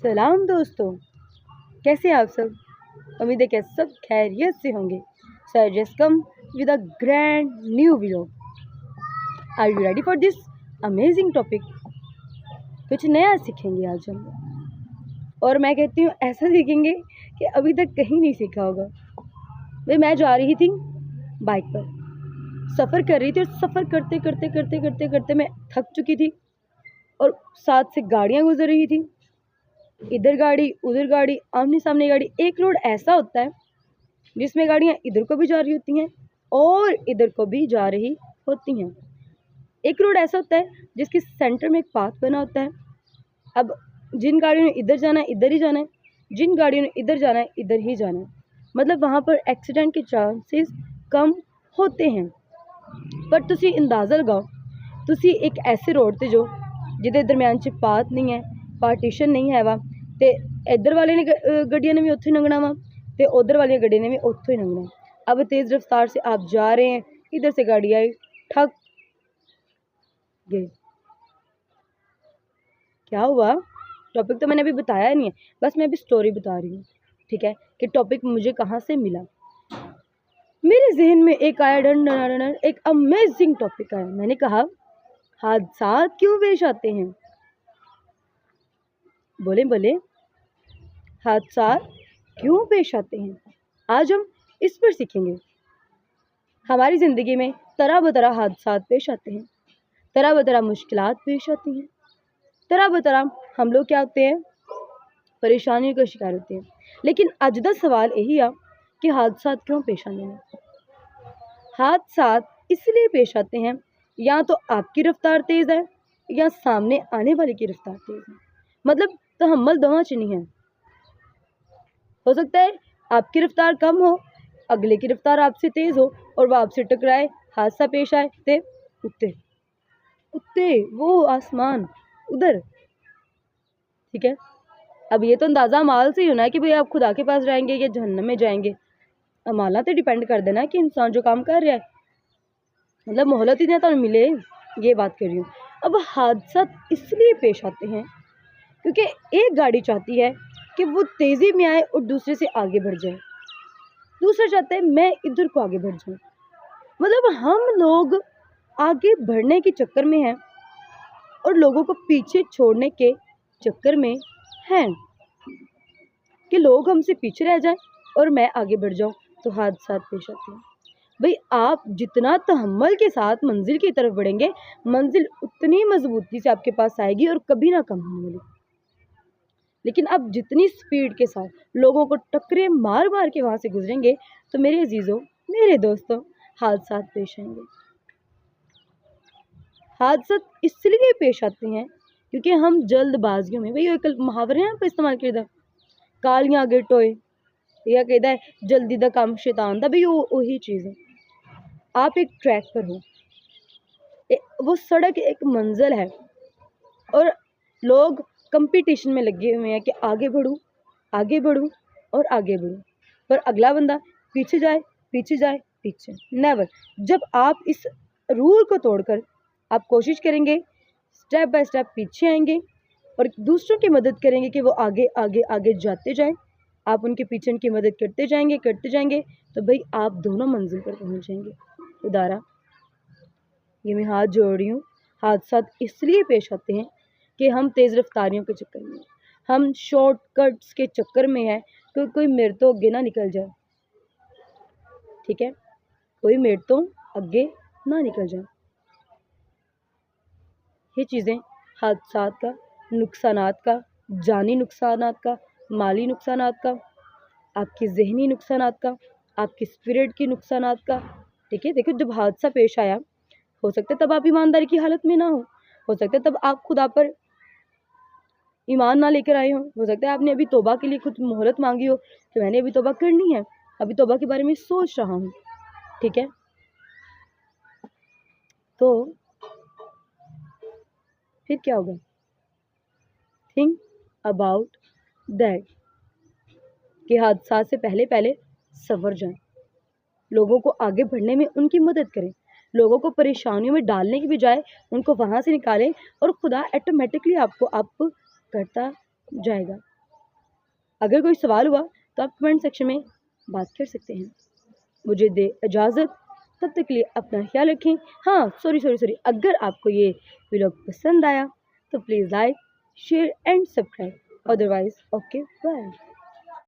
सलाम दोस्तों, कैसे हैं आप सब। उम्मीद है कि सब खैरियत से होंगे। So I just come with a grand new vlog. Are you ready for this amazing topic. कुछ नया सीखेंगे आज हम, और मैं कहती हूँ ऐसा सीखेंगे कि अभी तक कहीं नहीं सीखा होगा। भाई मैं जा रही थी बाइक पर, सफ़र कर रही थी, और सफ़र करते करते करते करते करते मैं थक चुकी थी, और साथ से गाड़ियाँ गुजर रही थी, इधर गाड़ी उधर गाड़ी, आमने सामने गाड़ी। एक रोड ऐसा होता है जिसमें गाड़ियाँ इधर को भी जा रही होती हैं और इधर को भी जा रही होती हैं। एक रोड ऐसा होता है जिसके सेंटर में एक पाथ बना होता है। अब जिन गाड़ियों ने इधर जाना है इधर ही जाना है, जिन गाड़ियों ने इधर जाना है इधर ही जाना है। मतलब वहाँ पर एक्सीडेंट के चांसेस कम होते हैं। पर तुसी अंदाज़ा लगाओ, तुसी एक ऐसे रोड ते जो जिहदे दरम्यान च पाथ नहीं है, पार्टीशन नहीं है वा, ते इधर वाले ने गड्डियां ने भी उत्थे लंघना वा, ते उधर वाली गड्डियां ने भी उत्थों ही लंघना। अब तेज़ रफ्तार से आप जा रहे हैं, इधर से गाड़ी आई, ठक गए। क्या हुआ? टॉपिक तो मैंने अभी बताया नहीं है, बस मैं अभी स्टोरी बता रही हूँ, ठीक है, कि टॉपिक मुझे कहाँ से मिला। मेरे जहन में एक आया, डन डन डन, एक अमेजिंग टॉपिक आया। मैंने कहा हादसा क्यों पेश आते हैं। बोले बोले हादसा क्यों पेश आते हैं। आज हम इस पर सीखेंगे। हमारी ज़िंदगी में तरह बतरह हादसा पेश आते हैं, तरह बतरह मुश्किलात पेश आती हैं, तरह बतरह हम लोग क्या होते हैं, परेशानियों का शिकार होते हैं। लेकिन अज दा सवाल यही आ कि हादसा क्यों पेश आते हैं। हादसा इसलिए पेश आते हैं, या तो आपकी रफ्तार तेज़ है या सामने आने वाले की रफ्तार तेज़ है। मतलब तहम्मुल दोवां च नहीं है। हो सकता है आपकी रफ्तार कम हो, अगले की रफ्तार आपसे तेज़ हो, और वह आपसे टकराए, हादसा पेश आए। ते उत्ते उत्ते वो आसमान उधर, ठीक है। अब ये तो अंदाज़ा अमाल से ही होना है कि भाई आप खुदा के पास जाएंगे या जहन्नम में जाएंगे। अमाला तो डिपेंड कर देना कि इंसान जो काम कर रहा है, मतलब मोहलत ही तो मिले, ये बात कर रही हूँ। अब हादसा इसलिए पेश आते हैं क्योंकि एक गाड़ी चाहती है कि वो तेज़ी में आए और दूसरे से आगे बढ़ जाए, दूसरा चाहता है मैं इधर को आगे बढ़ जाऊँ। मतलब हम लोग आगे बढ़ने के चक्कर में हैं और लोगों को पीछे छोड़ने के चक्कर में हैं कि लोग हमसे पीछे रह जाएं और मैं आगे बढ़ जाऊं, तो हादसा पेश आते हैं। भाई आप जितना तहम्मुल के साथ मंजिल की तरफ बढ़ेंगे, मंजिल उतनी मजबूती से आपके पास आएगी और कभी ना कम होने वाली। लेकिन आप जितनी स्पीड के साथ लोगों को टक्करे मार मार के वहाँ से गुजरेंगे, तो मेरे अजीज़ों, मेरे दोस्तों, हादसा पेश आएंगे। हादसा इसलिए पेश आते हैं क्योंकि हम जल्दबाजियों में, भाई एक मुहावरे हैं पर इस्तेमाल किया, कालियां अगे टोए, या कहता है जल्दी दा काम शैतान दा। भाई वही चीज़ है। आप एक ट्रैक पर हो, वो सड़क एक मंजिल है, और लोग कंपटीशन में लगे हुए हैं कि आगे बढ़ूं, आगे बढ़ूं और आगे बढ़ूं, पर अगला बंदा पीछे जाए, पीछे जाए, पीछे नेवर। जब आप इस रूल को तोड़कर आप कोशिश करेंगे, स्टेप बाय स्टेप पीछे आएंगे और दूसरों की मदद करेंगे कि वो आगे आगे आगे जाते जाएं, आप उनके पीछे उनकी मदद करते जाएंगे, तो भाई आप दोनों मंजिल पर पहुंच जाएंगे। उदारा ये मैं हाथ जोड़ रही हूँ। हादसा इसलिए पेश आते हैं कि हम तेज़ रफ्तारियों के चक्कर में, हम शॉर्टकट्स के चक्कर में है, तो कोई मेरे तो आगे ना निकल जाए, ठीक है, कोई मेरे तो आगे ना निकल जाए। ये चीज़ें हादसात का, नुकसानात का, जानी नुकसानात का, माली नुकसानात का, आपकी ज़हनी नुकसानात का, आपकी स्पिरिट की नुकसानात का, ठीक है। देखो जब हादसा पेश आया, हो सकता है तब आप ईमानदारी की हालत में ना हो सकता है तब आप खुदा पर ईमान ना लेकर आए हो सकता है आपने अभी तौबा के लिए खुद मोहलत मांगी हो कि मैंने अभी तौबा करनी है, अभी तौबा के बारे में सोच रहा हूँ, ठीक है। तो फिर क्या होगा? थिंक अबाउट दैट कि हादसा से पहले पहले सवर जाएं, लोगों को आगे बढ़ने में उनकी मदद करें, लोगों को परेशानियों में डालने की बजाय उनको वहाँ से निकालें, और खुदा ऑटोमेटिकली आपको अप करता जाएगा। अगर कोई सवाल हुआ तो आप कमेंट सेक्शन में बात कर सकते हैं। मुझे दे इजाज़त, तब तक के लिए अपना ख्याल रखें। हाँ, सॉरी, अगर आपको ये व्लॉग पसंद आया तो please like, share and subscribe. Otherwise okay bye.